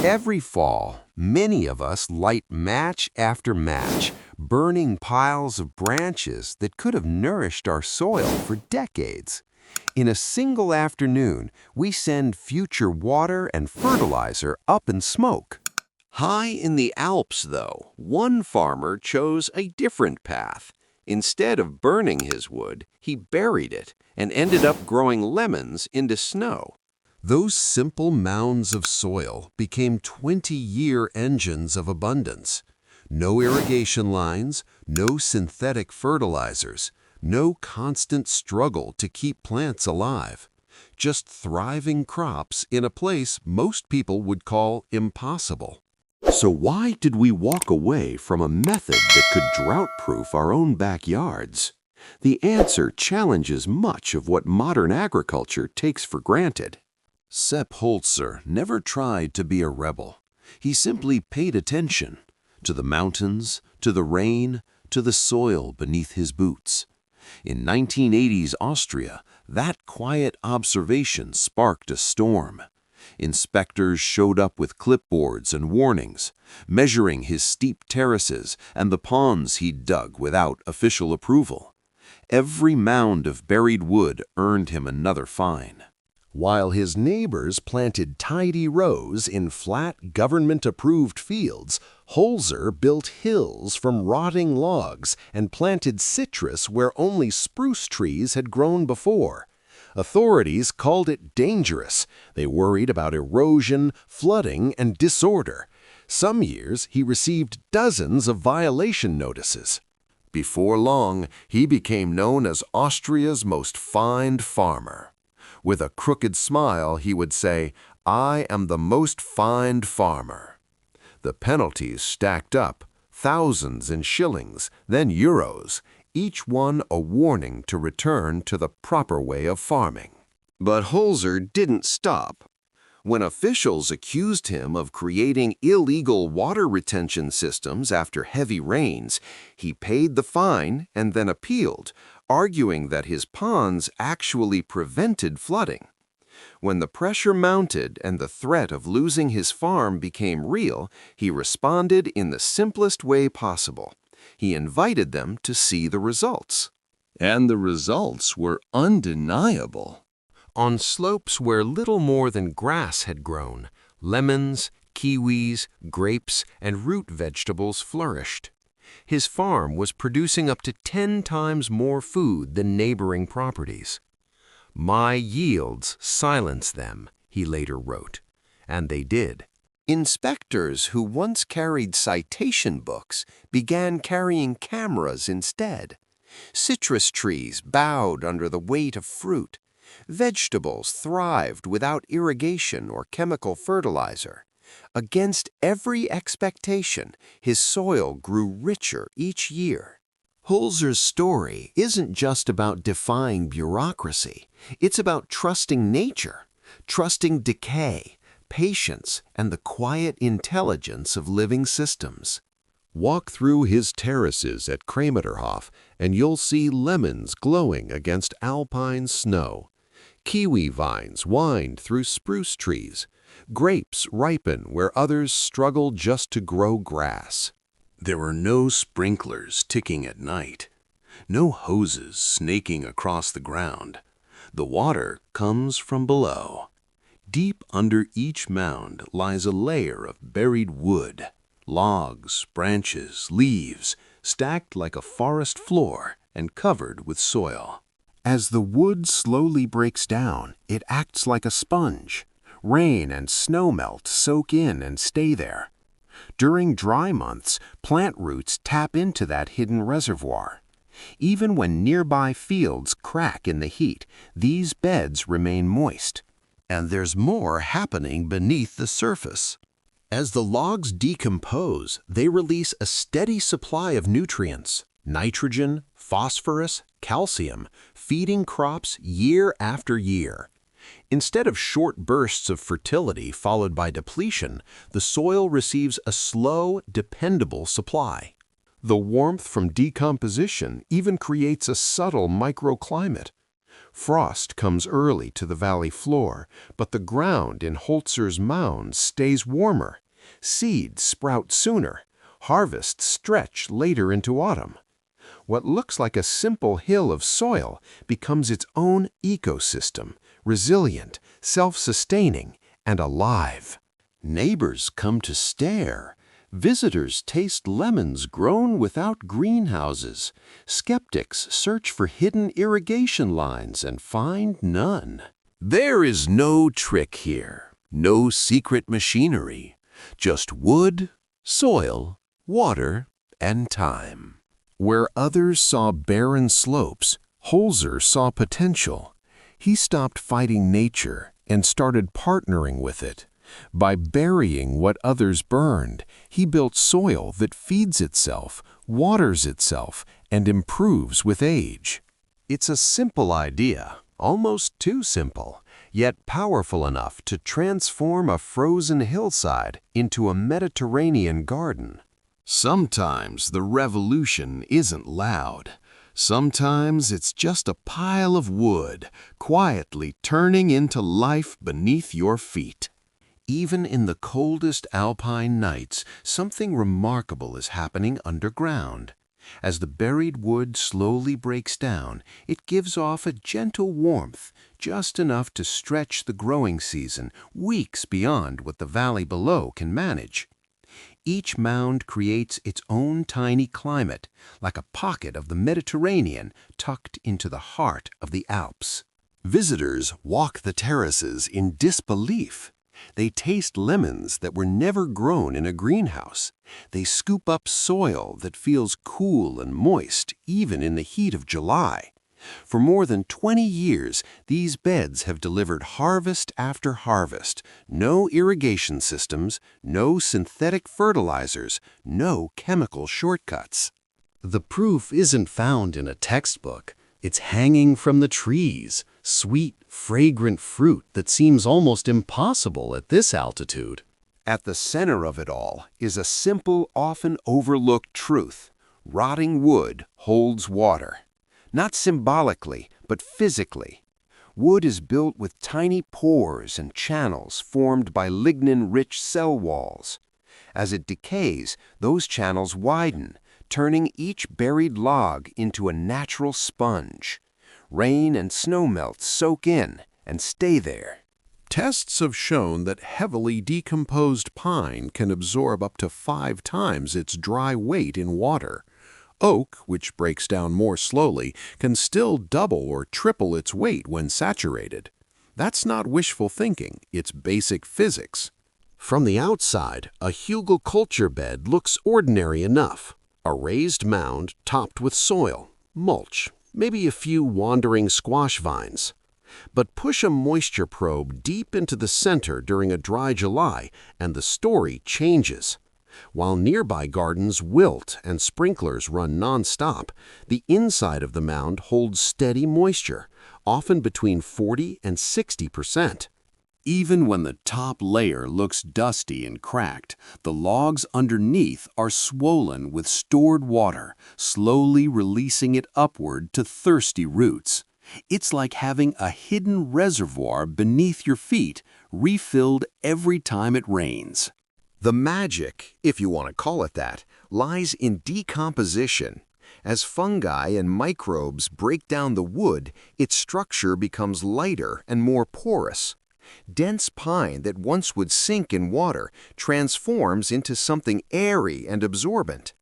Every fall, many of us light match after match, burning piles of branches that could have nourished our soil for decades. In a single afternoon, we send future water and fertilizer up in smoke. High in the Alps, though, one farmer chose a different path. Instead of burning his wood, he buried it and ended up growing lemons into snow. Those simple mounds of soil became 20-year engines of abundance. No irrigation lines, no synthetic fertilizers, no constant struggle to keep plants alive. Just thriving crops in a place most people would call impossible. So why did we walk away from a method that could drought-proof our own backyards? The answer challenges much of what modern agriculture takes for granted. Sepp Holzer never tried to be a rebel. He simply paid attention to the mountains, to the rain, to the soil beneath his boots. In 1980s Austria, that quiet observation sparked a storm. Inspectors showed up with clipboards and warnings, measuring his steep terraces and the ponds he'd dug without official approval. Every mound of buried wood earned him another fine. While his neighbors planted tidy rows in flat, government-approved fields, Holzer built hills from rotting logs and planted citrus where only spruce trees had grown before. Authorities called it dangerous. They worried about erosion, flooding, and disorder. Some years, he received dozens of violation notices. Before long, he became known as Austria's most fined farmer. With a crooked smile, he would say, "I am the most fined farmer." The penalties stacked up, thousands in shillings, then euros, each one a warning to return to the proper way of farming. But Holzer didn't stop. When officials accused him of creating illegal water retention systems after heavy rains, he paid the fine and then appealed, arguing that his ponds actually prevented flooding. When the pressure mounted and the threat of losing his farm became real, he responded in the simplest way possible. He invited them to see the results. And the results were undeniable. On slopes where little more than grass had grown, lemons, kiwis, grapes, and root vegetables flourished. His farm was producing up to 10 times more food than neighboring properties. "My yields silence them," he later wrote, and they did. Inspectors who once carried citation books began carrying cameras instead. Citrus trees bowed under the weight of fruit. Vegetables thrived without irrigation or chemical fertilizer. Against every expectation, his soil grew richer each year. Holzer's story isn't just about defying bureaucracy. It's about trusting nature, trusting decay, patience, and the quiet intelligence of living systems. Walk through his terraces at Krameterhof, and you'll see lemons glowing against alpine snow. Kiwi vines wind through spruce trees. Grapes ripen where others struggle just to grow grass. There are no sprinklers ticking at night, no hoses snaking across the ground. The water comes from below. Deep under each mound lies a layer of buried wood, logs, branches, leaves, stacked like a forest floor and covered with soil. As the wood slowly breaks down, it acts like a sponge. Rain and snowmelt soak in and stay there. During dry months, plant roots tap into that hidden reservoir. Even when nearby fields crack in the heat, these beds remain moist. And there's more happening beneath the surface. As the logs decompose, they release a steady supply of nutrients, nitrogen, phosphorus, calcium, feeding crops year after year. Instead of short bursts of fertility followed by depletion, the soil receives a slow, dependable supply. The warmth from decomposition even creates a subtle microclimate. Frost comes early to the valley floor, but the ground in Holzer's mounds stays warmer. Seeds sprout sooner. Harvests stretch later into autumn. What looks like a simple hill of soil becomes its own ecosystem, resilient, self-sustaining, and alive. Neighbors come to stare. Visitors taste lemons grown without greenhouses. Skeptics search for hidden irrigation lines and find none. There is no trick here, no secret machinery, just wood, soil, water, and time. Where others saw barren slopes, Holzer saw potential. He stopped fighting nature and started partnering with it. By burying what others burned, he built soil that feeds itself, waters itself, and improves with age. It's a simple idea, almost too simple, yet powerful enough to transform a frozen hillside into a Mediterranean garden. Sometimes the revolution isn't loud. Sometimes it's just a pile of wood, quietly turning into life beneath your feet. Even in the coldest alpine nights, something remarkable is happening underground. As the buried wood slowly breaks down, it gives off a gentle warmth, just enough to stretch the growing season weeks beyond what the valley below can manage. Each mound creates its own tiny climate, like a pocket of the Mediterranean tucked into the heart of the Alps. Visitors walk the terraces in disbelief. They taste lemons that were never grown in a greenhouse. They scoop up soil that feels cool and moist even in the heat of July. For more than 20 years, these beds have delivered harvest after harvest. No irrigation systems, no synthetic fertilizers, no chemical shortcuts. The proof isn't found in a textbook. It's hanging from the trees, sweet, fragrant fruit that seems almost impossible at this altitude. At the center of it all is a simple, often overlooked truth. Rotting wood holds water. Not symbolically, but physically. Wood is built with tiny pores and channels formed by lignin-rich cell walls. As it decays, those channels widen, turning each buried log into a natural sponge. Rain and snowmelt soak in and stay there. Tests have shown that heavily decomposed pine can absorb up to 5 times its dry weight in water. Oak, which breaks down more slowly, can still double or triple its weight when saturated. That's not wishful thinking, it's basic physics. From the outside, a hugelkultur bed looks ordinary enough. A raised mound topped with soil, mulch, maybe a few wandering squash vines. But push a moisture probe deep into the center during a dry July, and the story changes. While nearby gardens wilt and sprinklers run non-stop, the inside of the mound holds steady moisture, often between 40 and 60%. Even when the top layer looks dusty and cracked, the logs underneath are swollen with stored water, slowly releasing it upward to thirsty roots. It's like having a hidden reservoir beneath your feet, refilled every time it rains. The magic, if you want to call it that, lies in decomposition. As fungi and microbes break down the wood, its structure becomes lighter and more porous. Dense pine that once would sink in water transforms into something airy and absorbent.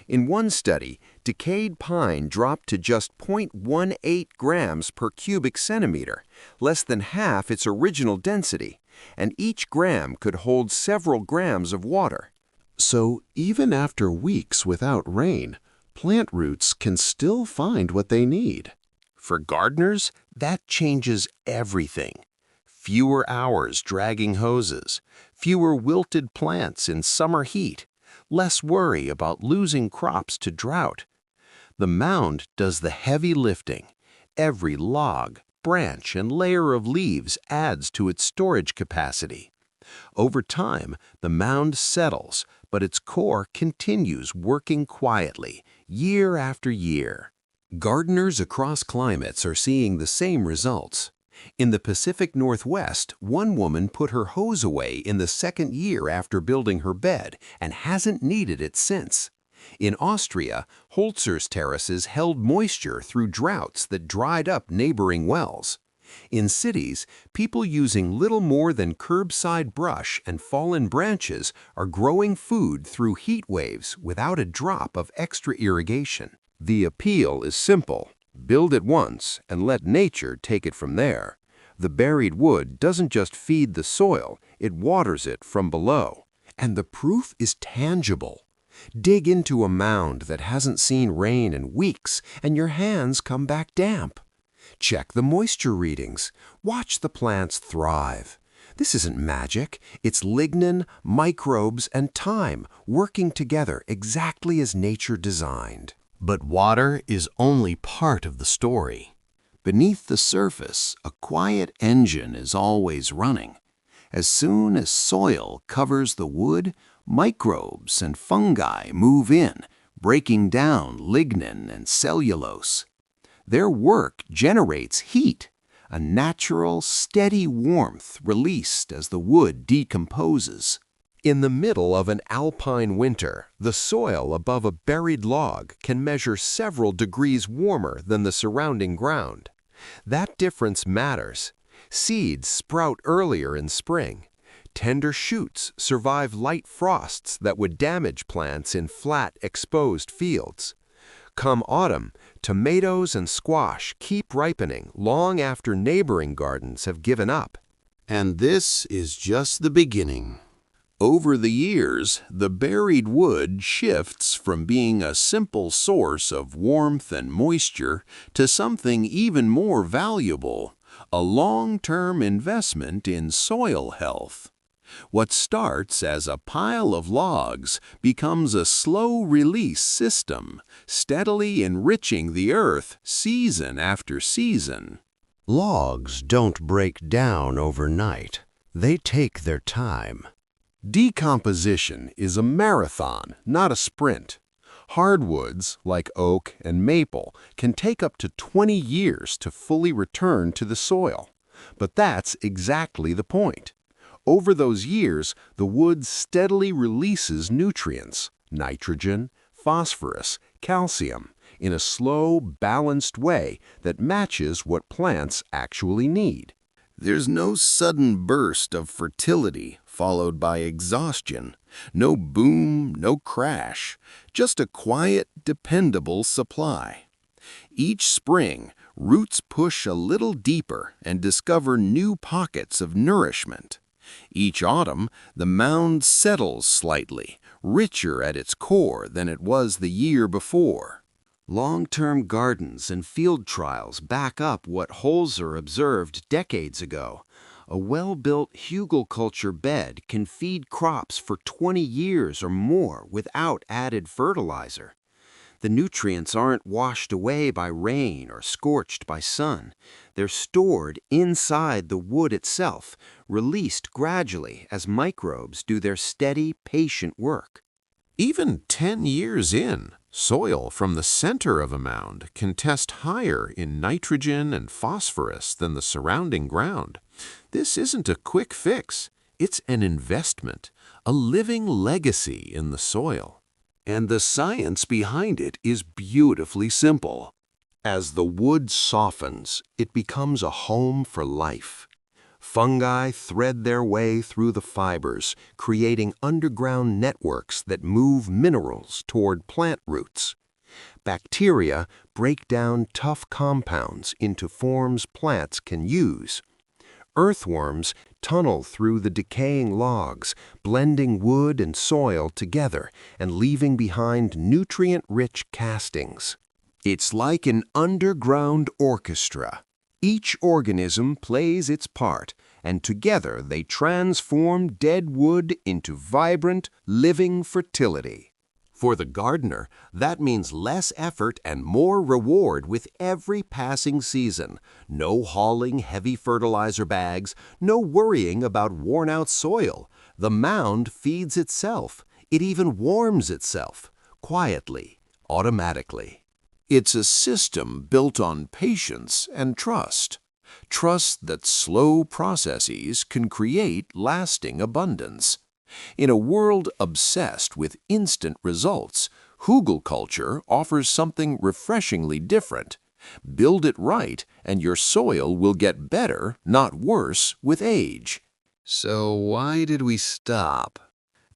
In one study, decayed pine dropped to just 0.18 grams per cubic centimeter, less than half its original density, and each gram could hold several grams of water. So even after weeks without rain, plant roots can still find what they need. For gardeners, that changes everything. Fewer hours dragging hoses, fewer wilted plants in summer heat, less worry about losing crops to drought. The mound does the heavy lifting. Every log, branch, and layer of leaves adds to its storage capacity. Over time, the mound settles, but its core continues working quietly, year after year. Gardeners across climates are seeing the same results. In the Pacific Northwest, one woman put her hose away in the second year after building her bed and hasn't needed it since. In Austria, Holzer's terraces held moisture through droughts that dried up neighboring wells. In cities, people using little more than curbside brush and fallen branches are growing food through heat waves without a drop of extra irrigation. The appeal is simple. Build it once and let nature take it from there. The buried wood doesn't just feed the soil, it waters it from below. And the proof is tangible. Dig into a mound that hasn't seen rain in weeks and your hands come back damp. Check the moisture readings. Watch the plants thrive. This isn't magic. It's lignin, microbes, and time working together exactly as nature designed. But water is only part of the story. Beneath the surface, a quiet engine is always running. As soon as soil covers the wood, microbes and fungi move in, breaking down lignin and cellulose. Their work generates heat, a natural, steady warmth released as the wood decomposes. In the middle of an alpine winter, the soil above a buried log can measure several degrees warmer than the surrounding ground. That difference matters. Seeds sprout earlier in spring. Tender shoots survive light frosts that would damage plants in flat, exposed fields. Come autumn, tomatoes and squash keep ripening long after neighboring gardens have given up. And this is just the beginning. Over the years, the buried wood shifts from being a simple source of warmth and moisture to something even more valuable, a long-term investment in soil health. What starts as a pile of logs becomes a slow-release system, steadily enriching the earth season after season. Logs don't break down overnight. They take their time. Decomposition is a marathon, not a sprint. Hardwoods, like oak and maple, can take up to 20 years to fully return to the soil. But that's exactly the point. Over those years, the wood steadily releases nutrients, nitrogen, phosphorus, calcium, in a slow, balanced way that matches what plants actually need. There's no sudden burst of fertility followed by exhaustion, no boom, no crash, just a quiet, dependable supply. Each spring, roots push a little deeper and discover new pockets of nourishment. Each autumn, the mound settles slightly, richer at its core than it was the year before. Long-term gardens and field trials back up what Holzer observed decades ago. A well-built hugelkultur bed can feed crops for 20 years or more without added fertilizer. The nutrients aren't washed away by rain or scorched by sun. They're stored inside the wood itself, released gradually as microbes do their steady, patient work. Even 10 years in, soil from the center of a mound can test higher in nitrogen and phosphorus than the surrounding ground. This isn't a quick fix. It's an investment, a living legacy in the soil. And the science behind it is beautifully simple. As the wood softens, it becomes a home for life. Fungi thread their way through the fibers, creating underground networks that move minerals toward plant roots. Bacteria break down tough compounds into forms plants can use. Earthworms tunnel through the decaying logs, blending wood and soil together and leaving behind nutrient-rich castings. It's like an underground orchestra. Each organism plays its part, and together they transform dead wood into vibrant, living fertility. For the gardener, that means less effort and more reward with every passing season. No hauling heavy fertilizer bags, no worrying about worn-out soil. The mound feeds itself. It even warms itself, quietly, automatically. It's a system built on patience and trust. Trust that slow processes can create lasting abundance. In a world obsessed with instant results, hugelkultur offers something refreshingly different. Build it right, and your soil will get better, not worse, with age. So why did we stop?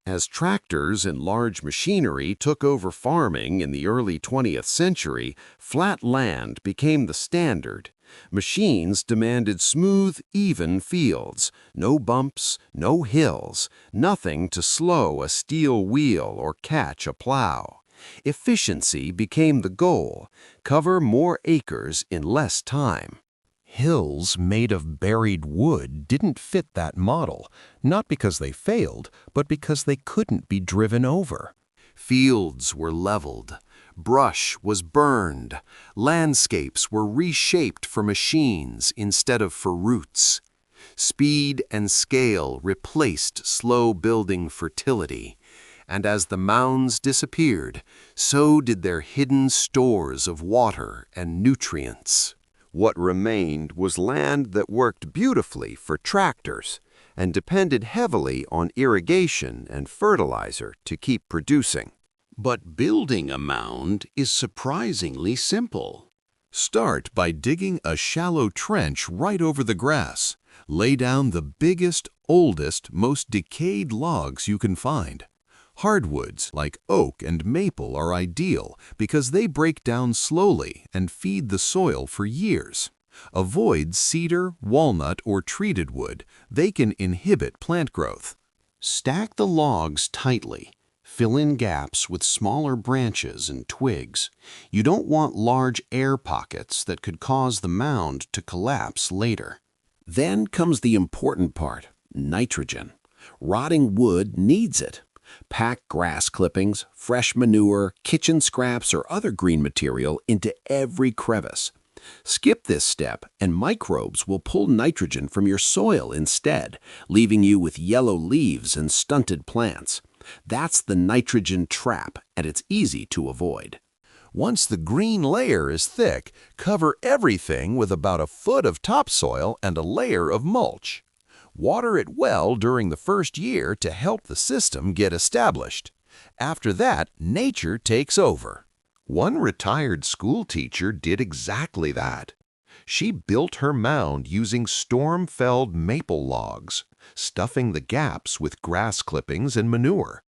As tractors and large machinery took over farming in the early 20th century, flat land became the standard. Machines demanded smooth, even fields, no bumps, no hills, nothing to slow a steel wheel or catch a plow. Efficiency became the goal, cover more acres in less time. Hills made of buried wood didn't fit that model, not because they failed, but because they couldn't be driven over. Fields were leveled, brush was burned, landscapes were reshaped for machines instead of for roots. Speed and scale replaced slow-building fertility, and as the mounds disappeared, so did their hidden stores of water and nutrients. What remained was land that worked beautifully for tractors and depended heavily on irrigation and fertilizer to keep producing. But building a mound is surprisingly simple. Start by digging a shallow trench right over the grass. Lay down the biggest, oldest, most decayed logs you can find. Hardwoods like oak and maple are ideal because they break down slowly and feed the soil for years. Avoid cedar, walnut, or treated wood. They can inhibit plant growth. Stack the logs tightly. Fill in gaps with smaller branches and twigs. You don't want large air pockets that could cause the mound to collapse later. Then comes the important part, nitrogen. Rotting wood needs it. Pack grass clippings, fresh manure, kitchen scraps, or other green material into every crevice. Skip this step, and microbes will pull nitrogen from your soil instead, leaving you with yellow leaves and stunted plants. That's the nitrogen trap, and it's easy to avoid. Once the green layer is thick, cover everything with about a foot of topsoil and a layer of mulch. Water it well during the first year to help the system get established. After that, nature takes over. One retired school teacher did exactly that. She built her mound using storm-felled maple logs, stuffing the gaps with grass clippings and manure.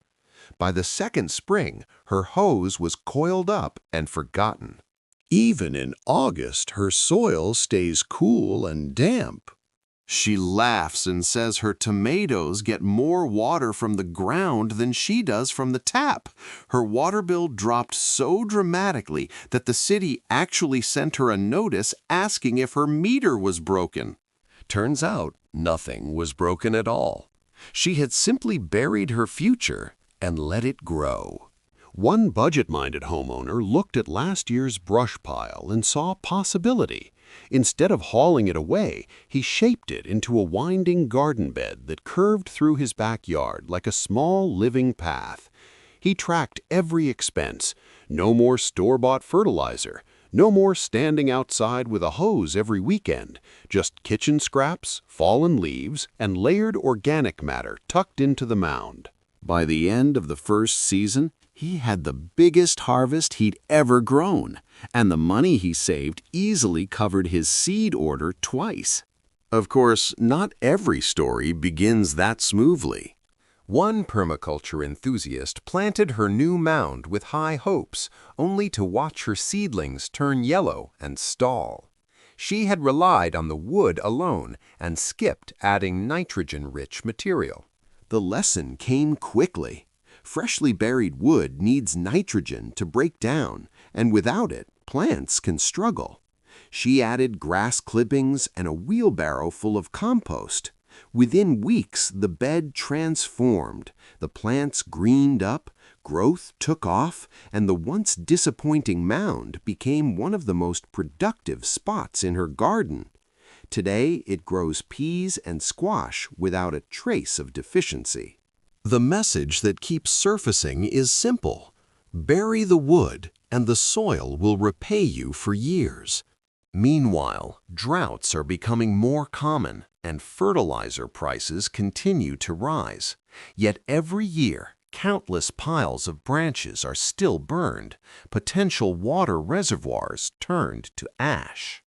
By the second spring, her hose was coiled up and forgotten. Even in August, her soil stays cool and damp. She laughs and says her tomatoes get more water from the ground than she does from the tap. Her water bill dropped so dramatically that the city actually sent her a notice asking if her meter was broken. Turns out nothing was broken at all. She had simply buried her future and let it grow. One budget-minded homeowner looked at last year's brush pile and saw possibility. Instead of hauling it away, he shaped it into a winding garden bed that curved through his backyard like a small living path. He tracked every expense. No more store-bought fertilizer. No more standing outside with a hose every weekend. Just kitchen scraps, fallen leaves, and layered organic matter tucked into the mound. By the end of the first season, he had the biggest harvest he'd ever grown, and the money he saved easily covered his seed order twice. Of course, not every story begins that smoothly. One permaculture enthusiast planted her new mound with high hopes, only to watch her seedlings turn yellow and stall. She had relied on the wood alone and skipped adding nitrogen-rich material. The lesson came quickly. Freshly buried wood needs nitrogen to break down, and without it, plants can struggle. She added grass clippings and a wheelbarrow full of compost. Within weeks, the bed transformed. The plants greened up, growth took off, and the once disappointing mound became one of the most productive spots in her garden. Today, it grows peas and squash without a trace of deficiency. The message that keeps surfacing is simple. Bury the wood and the soil will repay you for years. Meanwhile, droughts are becoming more common and fertilizer prices continue to rise. Yet every year, countless piles of branches are still burned, potential water reservoirs turned to ash.